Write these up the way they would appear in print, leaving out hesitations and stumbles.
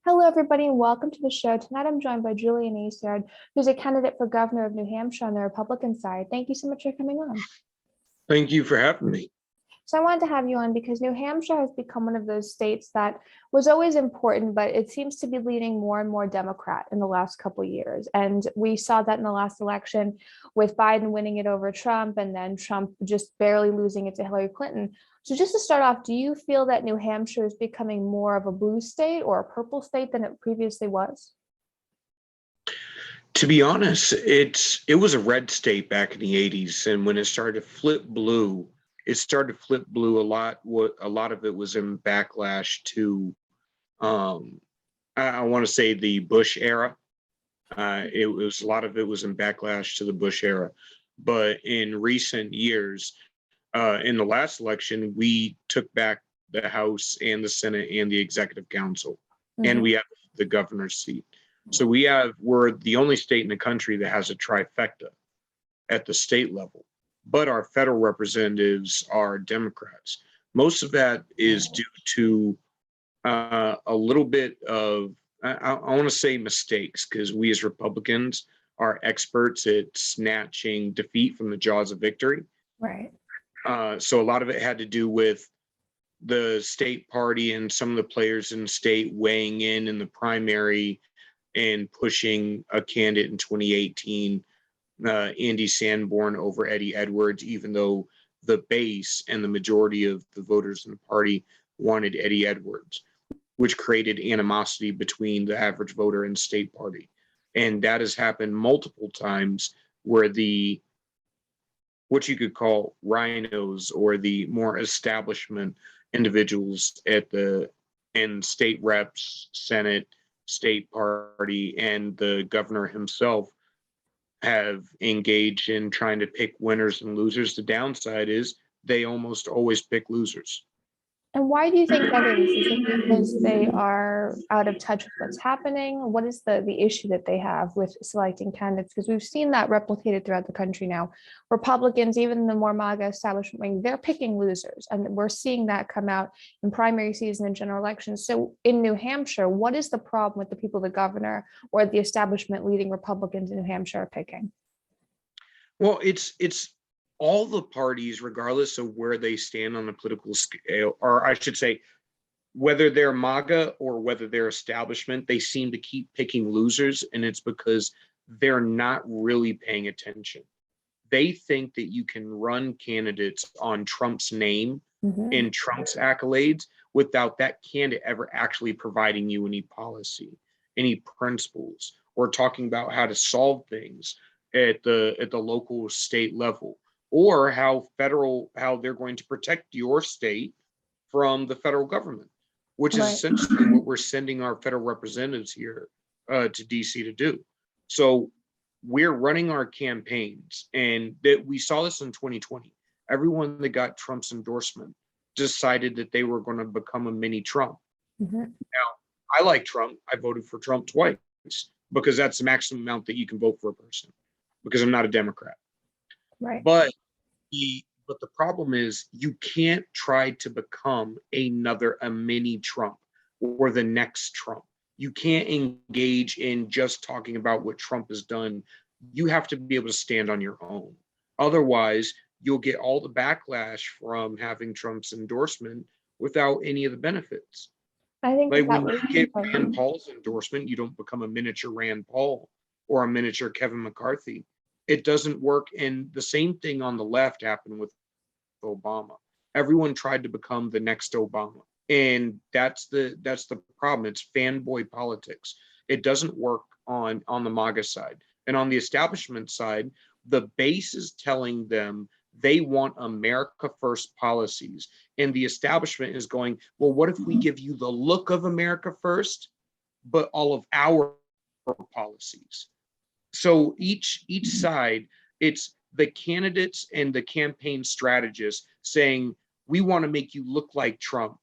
Hello, everybody, and welcome to the show. Tonight, I'm joined by Julian Acciard, who's a candidate for governor of New Hampshire on the Republican side. Thank you so much for coming on. Thank you for having me. So I wanted to have you on because New Hampshire has become one of those states that was always important, but it seems to be leaning more and more Democrat in the last couple of years. And we saw that in the last election with Biden winning it over Trump and then Trump just barely losing it to Hillary Clinton. So just to start off, do you feel that New Hampshire is becoming more of a blue state or a purple state than it previously was? To be honest, it was a red state back in the 80s, and when it started to flip blue, it started to flip blue a lot. What a lot of it was in backlash to, I want to say the Bush era. It was a lot of it was in backlash to the Bush era, but in recent years, in the last election, we took back the House and the Senate and the Executive Council, and we have the governor's seat. So we're the only state in the country that has a trifecta at the state level, but our federal representatives are Democrats. Most of that is due to a little bit of, I want to say mistakes, because we as Republicans are experts at snatching defeat from the jaws of victory. Right. So a lot of it had to do with the state party and some of the players in the state weighing in the primary and pushing a candidate in 2018, Andy Sanborn over Eddie Edwards, even though the base and the majority of the voters in the party wanted Eddie Edwards, which created animosity between the average voter and state party. And that has happened multiple times where what you could call rhinos or the more establishment individuals in state reps, Senate, state party, and the governor himself have engaged in trying to pick winners and losers. The downside is they almost always pick losers. And why do you think that is? Is it because they are out of touch with what's happening? What is the issue that they have with selecting candidates? Because we've seen that replicated throughout the country now. Republicans, even the more MAGA establishment wing, they're picking losers. And we're seeing that come out in primary season and general elections. So in New Hampshire, what is the problem with the people the governor or the establishment leading Republicans in New Hampshire are picking? Well, it's all the parties, regardless of where they stand on the political scale, or I should say, whether they're MAGA or whether they're establishment, they seem to keep picking losers, and it's because they're not really paying attention. They think that you can run candidates on Trump's name and Trump's accolades without that candidate ever actually providing you any policy, any principles, or talking about how to solve things at the local state level, or how they're going to protect your state from the federal government, which is essentially what we're sending our federal representatives here to DC to do. So we're running our campaigns, and that we saw this in 2020. Everyone that got Trump's endorsement decided that they were going to become a mini Trump. Now, I like Trump. I voted for Trump twice because that's the maximum amount that you can vote for a person, because I'm not a Democrat. Right. But the problem is you can't try to become a mini Trump or the next Trump. You can't engage in just talking about what Trump has done. You have to be able to stand on your own. Otherwise, you'll get all the backlash from having Trump's endorsement without any of the benefits. I think like when you get Rand Paul's endorsement, you don't become a miniature Rand Paul or a miniature Kevin McCarthy. It doesn't work. And the same thing on the left happened with Obama. Everyone tried to become the next Obama. And that's the problem. It's fanboy politics. It doesn't work on the MAGA side. And on the establishment side, the base is telling them they want America first policies. And the establishment is going, well, what if we give you the look of America first, but all of our policies? So each side, it's the candidates and the campaign strategists saying, we want to make you look like Trump,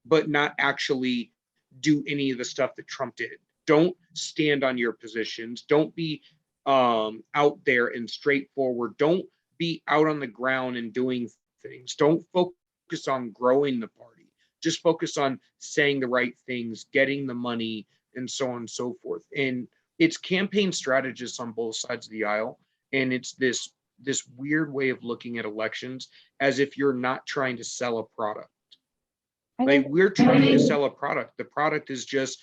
but not actually do any of the stuff that Trump did. Don't stand on your positions. Don't be out there and straightforward. Don't be out on the ground and doing things. Don't focus on growing the party. just focus on saying the right things, getting the money, and so on and so forth. And it's campaign strategists on both sides of the aisle, and it's this weird way of looking at elections as if you're not trying to sell a product. I Like, think we're trying to sell a product. The product is just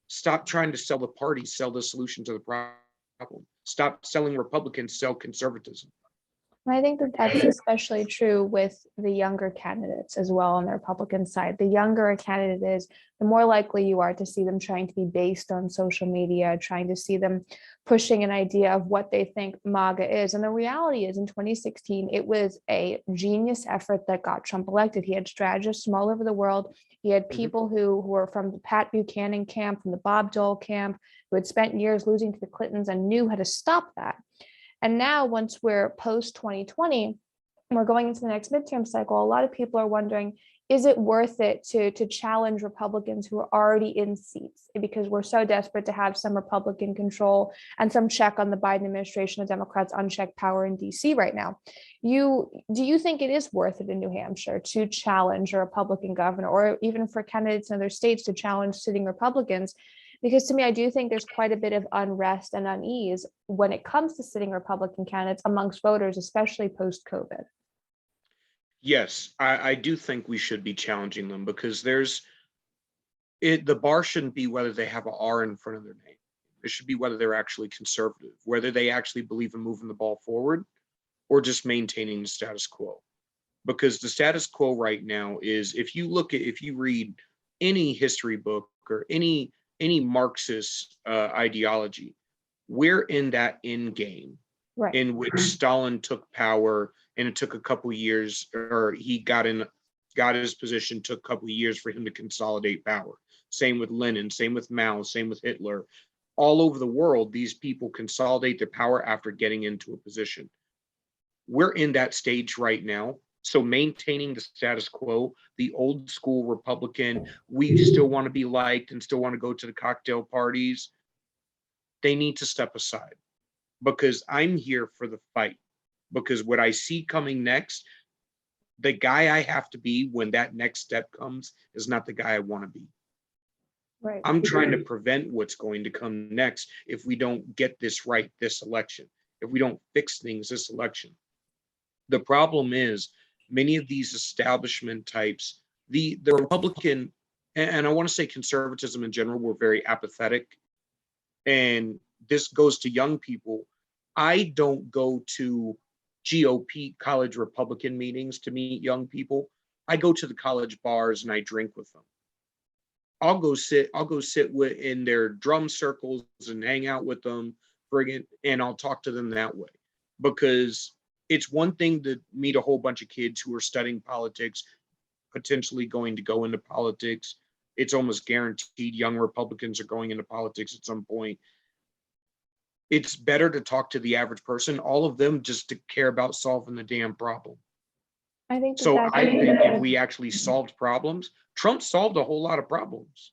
stop trying to sell the party, sell the solution to the problem. Stop selling Republicans, sell conservatism. I think that that's especially true with the younger candidates as well on the Republican side. The younger a candidate is, the more likely you are to see them trying to be based on social media, trying to see them pushing an idea of what they think MAGA is. And the reality is, in 2016, it was a genius effort that got Trump elected. He had strategists from all over the world. He had people who were from the Pat Buchanan camp, from the Bob Dole camp, who had spent years losing to the Clintons and knew how to stop that. And now, once we're post 2020, we're going into the next midterm cycle, a lot of people are wondering, is it worth it to challenge Republicans who are already in seats? Because we're so desperate to have some Republican control and some check on the Biden administration, the Democrats' unchecked power in DC right now. Do you think it is worth it in New Hampshire to challenge a Republican governor, or even for candidates in other states to challenge sitting Republicans? Because to me, I do think there's quite a bit of unrest and unease when it comes to sitting Republican candidates amongst voters, especially post-COVID. Yes, I do think we should be challenging them, because the bar shouldn't be whether they have an R in front of their name. It should be whether they're actually conservative, whether they actually believe in moving the ball forward or just maintaining the status quo. Because the status quo right now is, if you read any history book or any Marxist ideology, we're in that end game Right. in which Stalin took power, and it took a couple of years, or he got his position, took a couple of years for him to consolidate power. Same with Lenin, same with Mao, same with Hitler. All over the world, these people consolidate their power after getting into a position. We're in that stage right now. So maintaining the status quo, the old school Republican, we still want to be liked and still want to go to the cocktail parties, they need to step aside, because I'm here for the fight. Because what I see coming next, the guy I have to be when that next step comes is not the guy I want to be. Right. I'm trying to prevent what's going to come next if we don't get this right this election, if we don't fix things this election. The problem is, many of these establishment types, the Republican, and I want to say conservatism in general, were very apathetic. And this goes to young people. I don't go to GOP college Republican meetings to meet young people. I go to the college bars and I drink with them. I'll go sit in their drum circles and hang out with them, and I'll talk to them that way. Because it's one thing to meet a whole bunch of kids who are studying politics, potentially going to go into politics. It's almost guaranteed young Republicans are going into politics at some point. It's better to talk to the average person, all of them just to care about solving the damn problem. I think So that I think if we actually solved problems, Trump solved a whole lot of problems.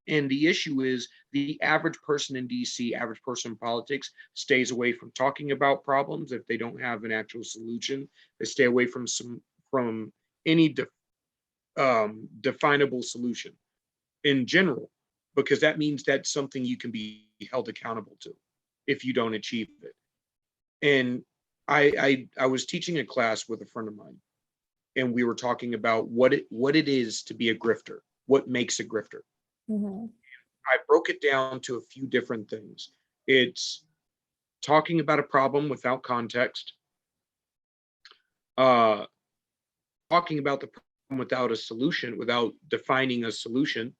And the issue is, the average person in DC, average person in politics, stays away from talking about problems if they don't have an actual solution. They stay away from any definable solution in general, because that means that's something you can be held accountable to if you don't achieve it. And I was teaching a class with a friend of mine, and we were talking about what it is to be a grifter, what makes a grifter. Mhm. I broke it down to a few different things. It's talking about a problem without context, talking about the problem without a solution, without defining a solution,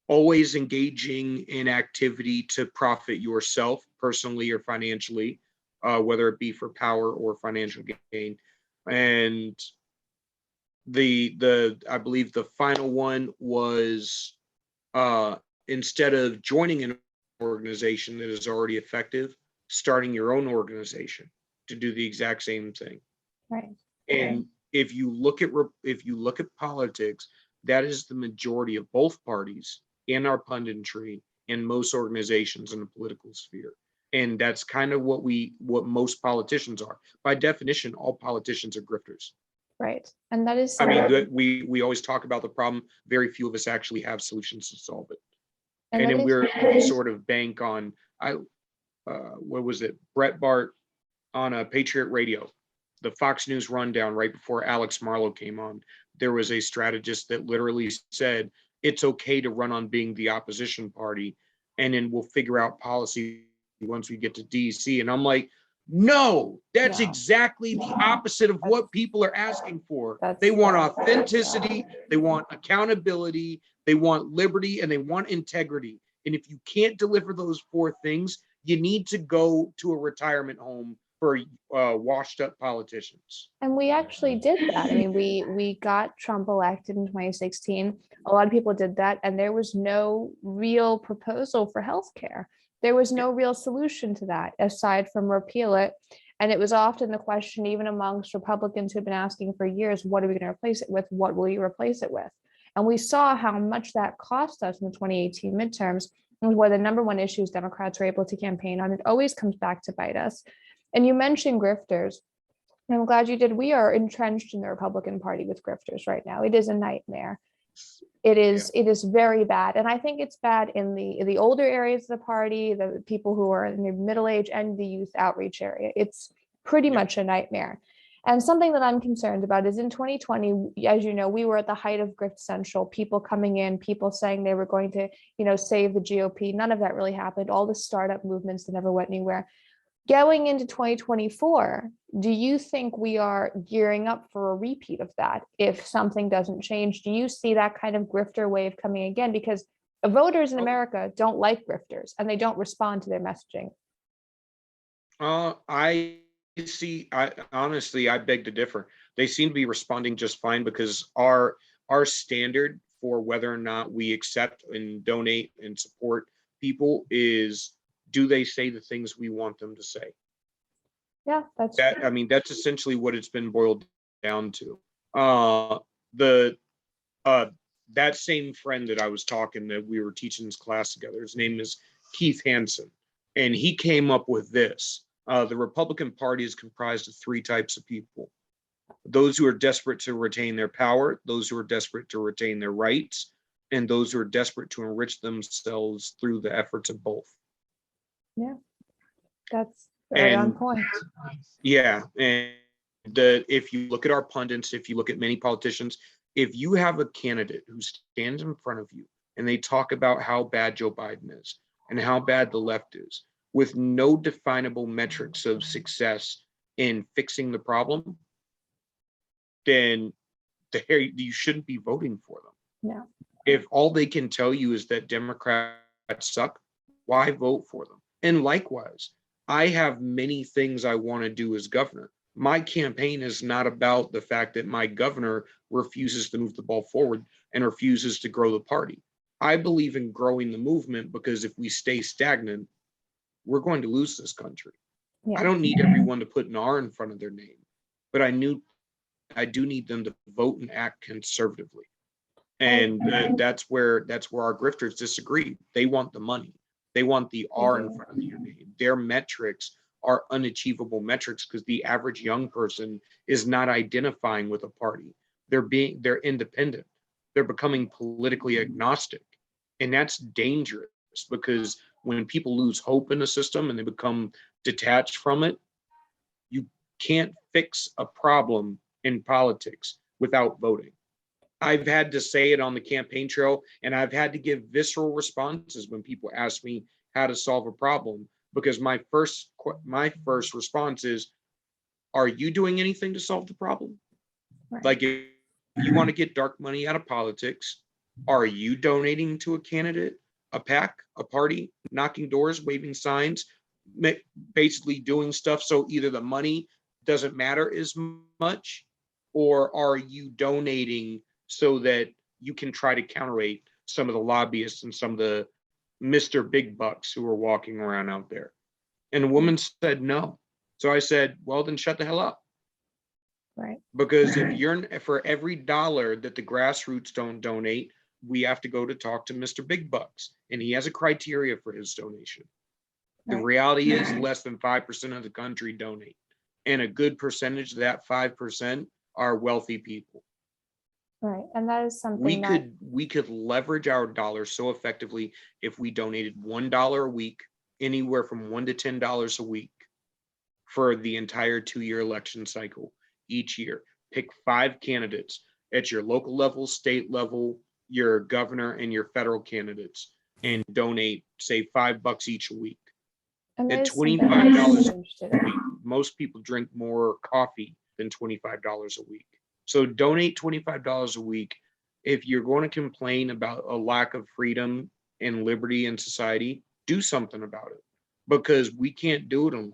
always engaging in activity to profit yourself personally or financially, whether it be for power or financial gain. And I believe the final one was, instead of joining an organization that is already effective, starting your own organization to do the exact same thing. Right. And if you look at politics, that is the majority of both parties in our punditry and most organizations in the political sphere. And that's kind of what most politicians are. By definition, all politicians are grifters. Right. And that is I mean, something, we always talk about the problem. Very few of us actually have solutions to solve it. and And that then is, we sort of bank on, what was it? Brett Bart on a Patriot Radio, the Fox News rundown right before Alex Marlow came on. There was a strategist that literally said, it's okay to run on being the opposition party, and then we'll figure out policy once we get to DC. And I'm like, no, that's no, exactly the opposite of that's, what people are asking for. They that's, want yeah, authenticity, they want accountability, they want liberty, and they want integrity. And if you can't deliver those four things, you need to go to a retirement home for washed up politicians. and we actually did that. I mean, we got Trump elected in 2016. A lot of people did that, and there was no real proposal for healthcare. There was no real solution to that aside from repeal it. And it was often the question, even amongst Republicans who've been asking for years, what are we going to replace it with? What will you replace it with? And we saw how much that cost us in the 2018 midterms, and where the number one issues Democrats were able to campaign on. It always comes back to bite us. And you mentioned grifters. And I'm glad you did. We are entrenched in the Republican Party with grifters right now. It is a nightmare. Yeah. It is very bad. And I think it's bad in the older areas of the party, the people who are in the middle age and the youth outreach area. It's pretty Yeah. much a nightmare. And something that I'm concerned about is in 2020, as you know, we were at the height of Grift Central, people coming in, people saying they were going to, save the GOP. None of that really happened. All the startup movements that never went anywhere. Going into 2024, do you think we are gearing up for a repeat of that if something doesn't change? Do you see that kind of grifter wave coming again? Because voters in Oh, America don't like grifters and they don't respond to their messaging. I see. I honestly, I beg to differ. They seem to be responding just fine because our standard for whether or not we accept and donate and support people is, do they say the things we want them to say? Yeah, that's That, true. I mean, that's essentially what it's been boiled down to. The uh that same friend that I was talking, that we were teaching this class together, his name is Keith Hansen, and he came up with this. The Republican Party is comprised of three types of people: those who are desperate to retain their power, those who are desperate to retain their rights, and those who are desperate to enrich themselves through the efforts of both. Yeah, that's very on And point. yeah, and if you look at our pundits, if you look at many politicians, if you have a candidate who stands in front of you and they talk about how bad Joe Biden is and how bad the left is, with no definable metrics of success in fixing the problem, then you shouldn't be voting for them. Yeah. If all they can tell you is that Democrats suck, why vote for them? And likewise, I have many things I want to do as governor. My campaign is not about the fact that my governor refuses to move the ball forward and refuses to grow the party. I believe in growing the movement, because if we stay stagnant, we're going to lose this country. I Yeah. don't need everyone to put an R in front of their name, but I do need them to vote and act conservatively. And that's where our grifters disagree. They want the money. They want the R in front of your name. Their metrics are unachievable metrics because the average young person is not identifying with a party. They're independent. They're becoming politically agnostic. And that's dangerous, because when people lose hope in the system and they become detached from it, you can't fix a problem in politics without voting. I've had to say it on the campaign trail, and I've had to give visceral responses when people ask me how to solve a problem, because my first response is, are you doing anything to solve the problem? Right. Like, if you want to get dark money out of politics, are you donating to a candidate, a PAC, a party, knocking doors, waving signs, basically doing stuff so either the money doesn't matter as much, or are you donating so that you can try to counterweight some of the lobbyists and some of the Mr. Big Bucks who are walking around out there? And the woman said no. So I said, well, then shut the hell up. Right. Because if you're, for every dollar that the grassroots don't donate, we have to go to talk to Mr. Big Bucks, and he has a criteria for his donation. The Right. reality is less than 5% of the country donate, and a good percentage of that 5% are wealthy people. Right. And that is something that, We could leverage our dollars so effectively if we donated $1 a week, anywhere from $1 to $10 a week for the entire 2-year election cycle each year. Pick 5 candidates at your local level, state level, your governor, and your federal candidates, and donate, say, $5 each a week. and that At is something I'm $25 interested a in. week, most people drink more coffee than $25 a week. So donate $25 a week. If you're going to complain about a lack of freedom and liberty in society, do something about it, because we can't do it alone.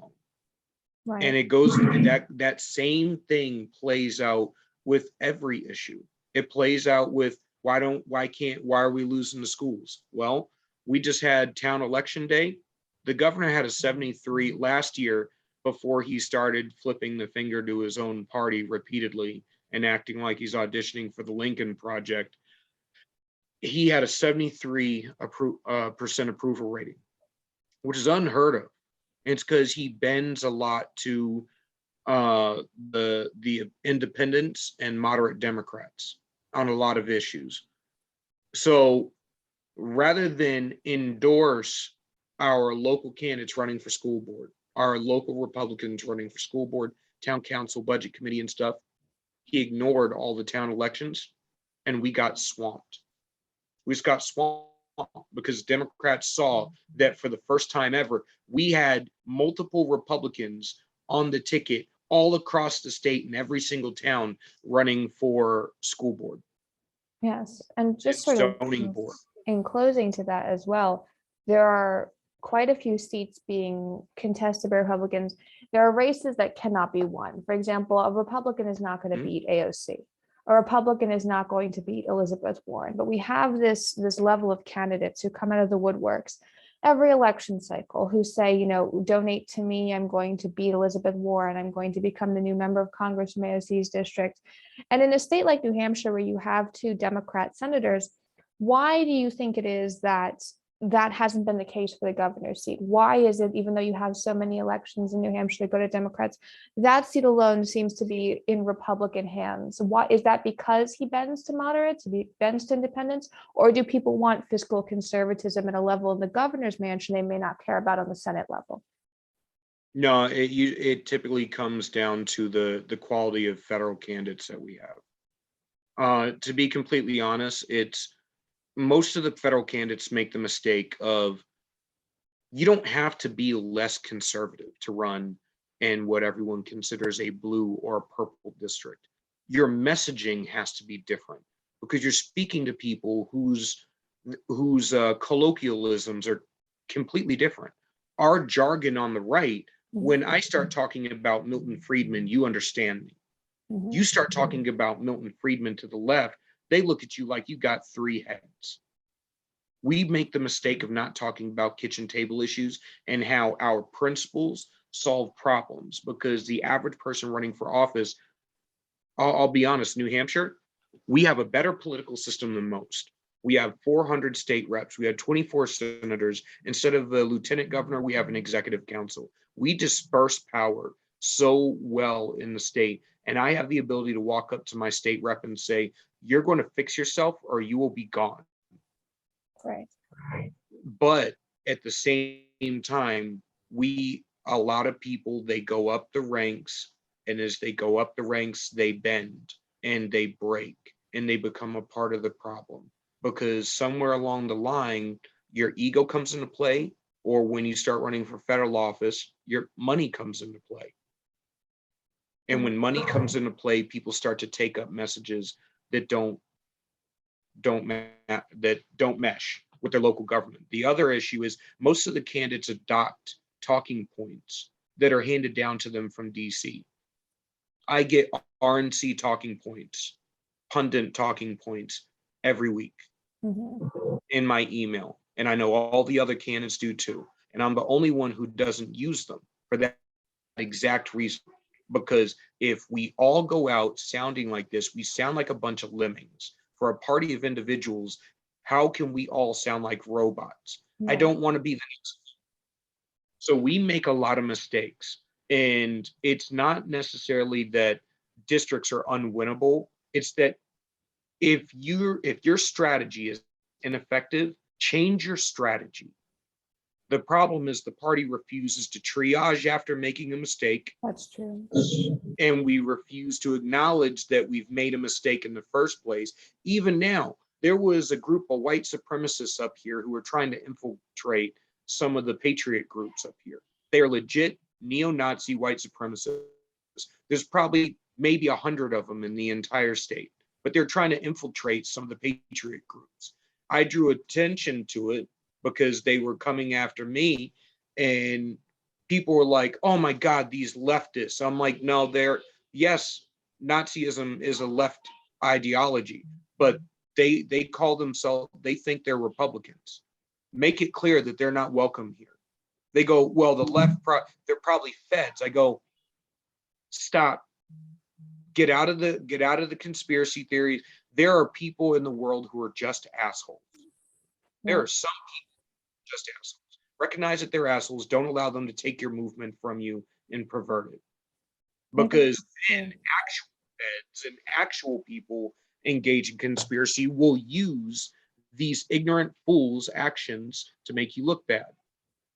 And Right. it goes that same thing plays out with every issue. It plays out with why are we losing the schools? Well, we just had town election day. The governor had a 73 last year before he started flipping the finger to his own party repeatedly and acting like he's auditioning for the Lincoln Project. He had a 73% approval rating, which is unheard of. And it's because he bends a lot to the independents and moderate Democrats on a lot of issues. So rather than endorse our local candidates running for school board, our local Republicans running for school board, town council, budget committee, and stuff, he ignored all the town elections, and we got swamped. We just got swamped because Democrats saw that for the first time ever, we had multiple Republicans on the ticket all across the state in every single town running for school board Yes. And and just sort of zoning board. in closing to that as well, there are quite a few seats being contested by Republicans. There are races that cannot be won. For example, a Republican is not going to Mhm. beat AOC. A Republican is not going to beat Elizabeth Warren. But we have this level of candidates who come out of the woodworks every election cycle who say, you know, donate to me, I'm going to beat Elizabeth Warren, I'm going to become the new member of Congress from AOC's district. And in a state like New Hampshire, where you have 2 Democrat senators, why do you think it is that that hasn't been the case for the governor's seat? Why is it, even though you have so many elections in New Hampshire to go to Democrats, that seat alone seems to be in Republican hands? Why is that? Because he bends to moderates, he bends to independents, or do people want fiscal conservatism at a level in the governor's mansion they may not care about on the Senate level? No, it typically comes down to the quality of federal candidates that we have. To be completely honest, it's most of the federal candidates make the mistake of, you don't have to be less conservative to run in what everyone considers a blue or a purple district. Your messaging has to be different because you're speaking to people whose colloquialisms are completely different. Our jargon on the right, when I start talking about Milton Friedman, you understand me. Mhm. You start talking about Milton Friedman to the left, they look at you like you got 3 heads. We make the mistake of not talking about kitchen table issues and how our principles solve problems, because the average person running for office, I'll be honest, New Hampshire, we have a better political system than most. We have 400 state reps. We have 24 senators. Instead of the lieutenant governor, we have an executive council. We disperse power so well in the state. And I have the ability to walk up to my state rep and say, you're going to fix yourself or you will be gone. Right. But at the same time, a lot of people, they go up the ranks, and as they go up the ranks, they bend and they break and they become a part of the problem, because somewhere along the line, your ego comes into play, or when you start running for federal office, your money comes into play. And when money comes into play, people start to take up messages that don't mesh with their local government. The other issue is most of the candidates adopt talking points that are handed down to them from DC. I get RNC talking points, pundit talking points every week in my email. And I know all the other candidates do too. And I'm the only one who doesn't use them for that exact reason. Because if we all go out sounding like this, we sound like a bunch of lemmings. For a party of individuals, how can we all sound like robots? I don't want to be that. So we make a lot of mistakes. And it's not necessarily that districts are unwinnable. It's that if your strategy is ineffective, change your strategy. The problem is the party refuses to triage after making a mistake, That's true. and we refuse to acknowledge that we've made a mistake in the first place. Even now, there was a group of white supremacists up here who were trying to infiltrate some of the patriot groups up here. They are legit neo-Nazi white supremacists. There's probably maybe 100 of them in the entire state, but they're trying to infiltrate some of the patriot groups. I drew attention to it because they were coming after me, and people were like, oh my God, these leftists. I'm like, no, yes, Nazism is a left ideology, but they call themselves, they think they're Republicans. Make it clear that they're not welcome here. They go, well, the left, they're probably feds. I go, stop. Get out of the conspiracy theories. There are people in the world who are just assholes. There are some people just assholes. Recognize that they're assholes. Don't allow them to take your movement from you and pervert it. Because then actual feds and actual people engaged in conspiracy will use these ignorant fools' actions to make you look bad.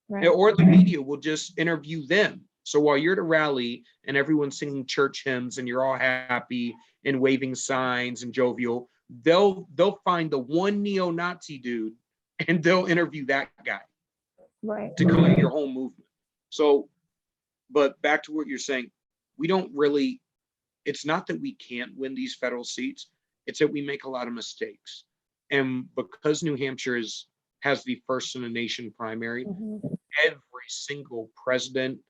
Right. Or the media will just interview them. So while you're at a rally and everyone's singing church hymns and you're all happy and waving signs and jovial, they'll find the one neo-Nazi dude and they'll interview that guy Right. to create your whole movement. So, but back to what you're saying, we don't really, it's not that we can't win these federal seats, it's that we make a lot of mistakes. And because New Hampshire has the first in the nation primary, every single president,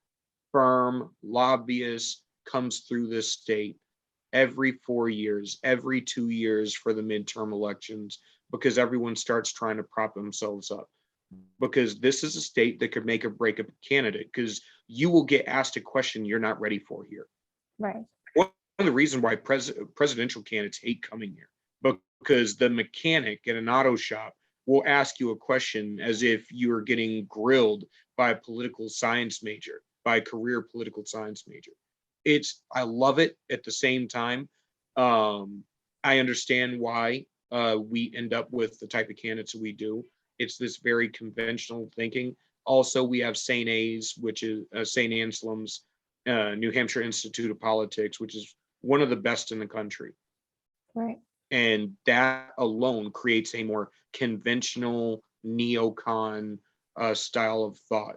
firm, lobbyist comes through this state every 4 years, every 2 years for the midterm elections, because everyone starts trying to prop themselves up. Because this is a state that could make or break a candidate, because you will get asked a question you're not ready for here. Right. One of the reasons why presidential candidates hate coming here, because the mechanic at an auto shop will ask you a question as if you are getting grilled by a political science major, by a career political science major. I love it. At the same time, I understand why we end up with the type of candidates we do. It's this very conventional thinking. Also, we have St. A's, which is St. Anselm's, New Hampshire Institute of Politics, which is one of the best in the country. Right. And that alone creates a more conventional neocon style of thought.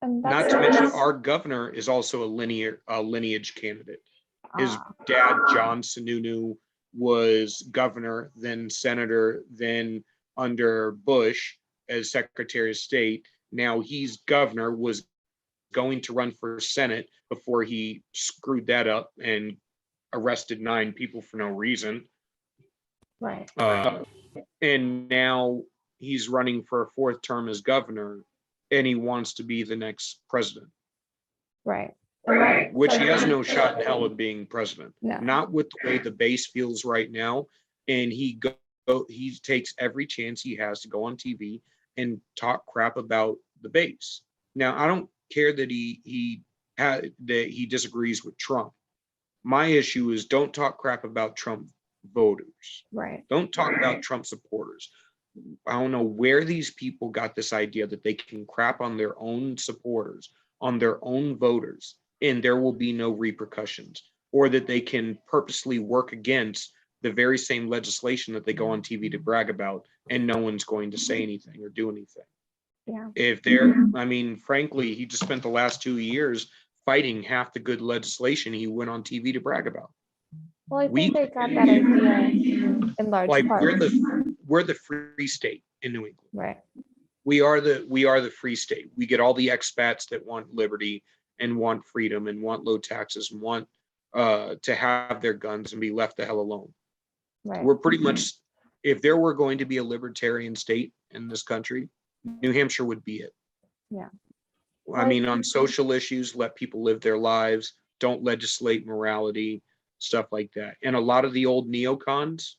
And Not to mention, our governor is also a lineage candidate. His dad, John Sununu, was governor, then senator, then under Bush as Secretary of State. Now he's governor, was going to run for Senate before he screwed that up and arrested 9 people for no reason. Right. And now he's running for a 4th term as governor, and he wants to be the next president. Right. Which he has no shot in hell of being president. No. Not with the way the base feels right now. And he takes every chance he has to go on TV and talk crap about the base. Now, I don't care that he disagrees with Trump. My issue is, don't talk crap about Trump voters. Right. Don't talk about Trump supporters. I don't know where these people got this idea that they can crap on their own supporters, on their own voters, and there will be no repercussions, or that they can purposely work against the very same legislation that they go on TV to brag about, and no one's going to say anything or do anything. Yeah. Frankly, he just spent the last 2 years fighting half the good legislation he went on TV to brag about. Well, I think they got that idea in large part. We're the free state in New England. Right. We are the free state. We get all the expats that want liberty and want freedom and want low taxes and want to have their guns and be left the hell alone. Right. We're pretty much, if there were going to be a libertarian state in this country, New Hampshire would be it. Yeah. On social issues, let people live their lives, don't legislate morality, stuff like that. And a lot of the old neocons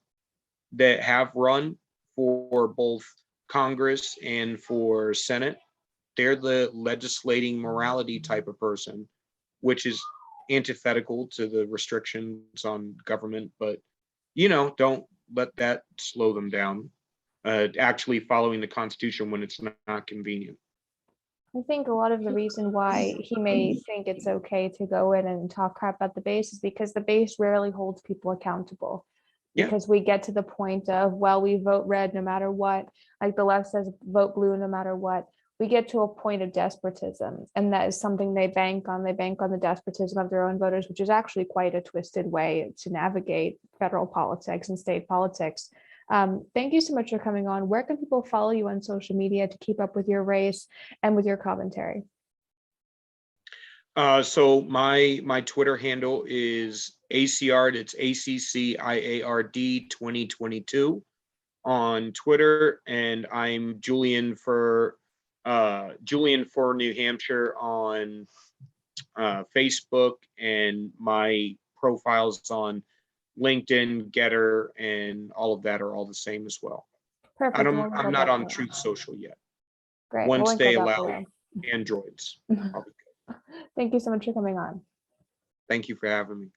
that have run for both Congress and for Senate, they're the legislating morality type of person, which is antithetical to the restrictions on government, but you know, don't let that slow them down. Actually following the Constitution when it's not convenient. I think a lot of the reason why he may think it's okay to go in and talk crap about the base is because the base rarely holds people accountable. Yeah. Because we get to the point of, well, we vote red no matter what, like the left says, vote blue no matter what. We get to a point of despotism, and that is something they bank on. They bank on the despotism of their own voters, which is actually quite a twisted way to navigate federal politics and state politics. Thank you so much for coming on. Where can people follow you on social media to keep up with your race and with your commentary? So my Twitter handle is Acciard. It's ACCIARD 2022 on Twitter, and I'm Julian for New Hampshire on Facebook, and my profiles on LinkedIn, Getter, and all of that are all the same as well. Perfect. I'm not on Truth Social yet. Great. We'll Once link they all that allow below. Androids. Thank you so much for coming on. Thank you for having me.